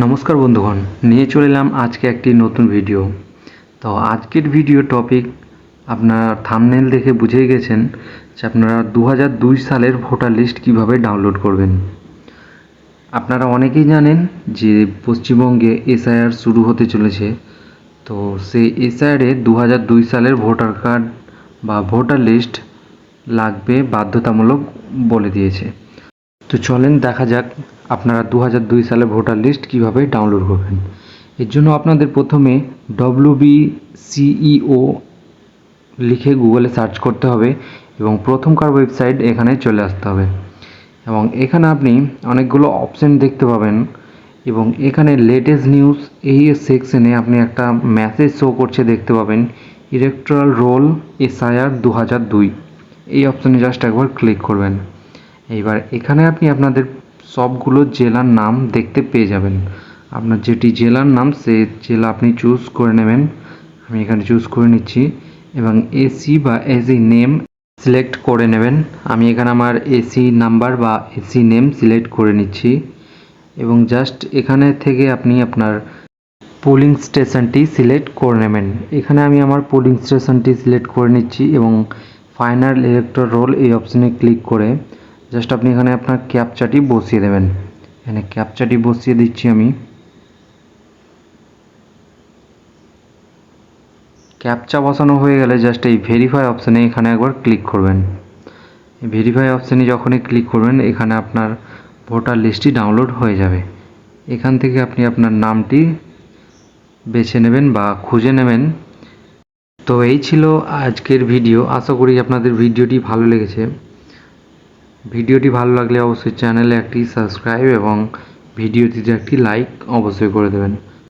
নমস্কার বন্ধুগণ, নিয়ে চলে এলাম আজকে একটি নতুন ভিডিও। তো আজকের ভিডিও টপিক আপনারা থাম্বনেল দেখে বুঝেই গেছেন যে আপনারা 2002 সালের ভোটার লিস্ট কিভাবে ডাউনলোড করবেন। আপনারা অনেকেই জানেন যে পশ্চিমবঙ্গে এসআইআর শুরু হতে চলেছে। তো সেই এসআইআরে 2002 সালের ভোটার কার্ড বা ভোটার লিস্ট লাগবে, বাধ্যতামূলক বলে দিয়েছে। তো চলেন দেখা যাক আপনারা 2002 সালে ভোটার লিস্ট কিভাবে ডাউনলোড করবেন। এর জন্য আপনাদের প্রথমে WBCEO লিখে গুগলে সার্চ করতে হবে এবং প্রথমকার ওয়েবসাইট এখানে চলে আসতে হবে এবং এখানে আপনি অনেকগুলো অপশন দেখতে পাবেন এবং এখানে লেটেস্ট নিউজ এই সেকশনে আপনি একটা মেসেজ শো করছে দেখতে পাবেন, ইলেকট্রাল রোল এসআইআর 2002। এই অপশানে জাস্ট একবার ক্লিক করবেন। এইবার এখানে আপনি আপনাদের সবগুলো জেলার নাম দেখতে পেয়ে যাবেন। আপনার যেটি জেলার নাম সেই জেলা আপনি চুজ করে নেবেন। আমি এখানে চুজ করে নিচ্ছি এবং এসি বা এসি নেম সিলেক্ট করে নেবেন। আমি এখানে আমার এসি নাম্বার বা এসি নেম সিলেক্ট করে নিচ্ছি এবং জাস্ট এখানে থেকে আপনি আপনার পোলিং স্টেশনটি সিলেক্ট করে নেবেন। এখানে আমি আমার পোলিং স্টেশনটি সিলেক্ট করে নিচ্ছি এবং ফাইনাল ইলেক্টর রোল এই অপশানে ক্লিক করে জাস্ট আপনি এখানে আপনার ক্যাপচাটি বসিয়ে দেবেন। এখানে ক্যাপচাটি বসিয়ে দিচ্ছি আমি। ক্যাপচা বসানো হয়ে গেলে জাস্ট এই ভেরিফাই অপশানে এখানে একবার ক্লিক করবেন। এই ভেরিফাই অপশানে যখনই ক্লিক করবেন এখানে আপনার ভোটার লিস্টটি ডাউনলোড হয়ে যাবে। এখান থেকে আপনি আপনার নামটি বেছে নেবেন বা খুঁজে নেবেন। তো এই ছিল আজকের ভিডিও। আশা করি আপনাদের ভিডিওটি ভালো লেগেছে। ভিডিওটি ভালো লাগলে অবশ্যই চ্যানেলে একটি সাবস্ক্রাইব এবং ভিডিওটিতে একটি লাইক অবশ্যই করে দেবেন।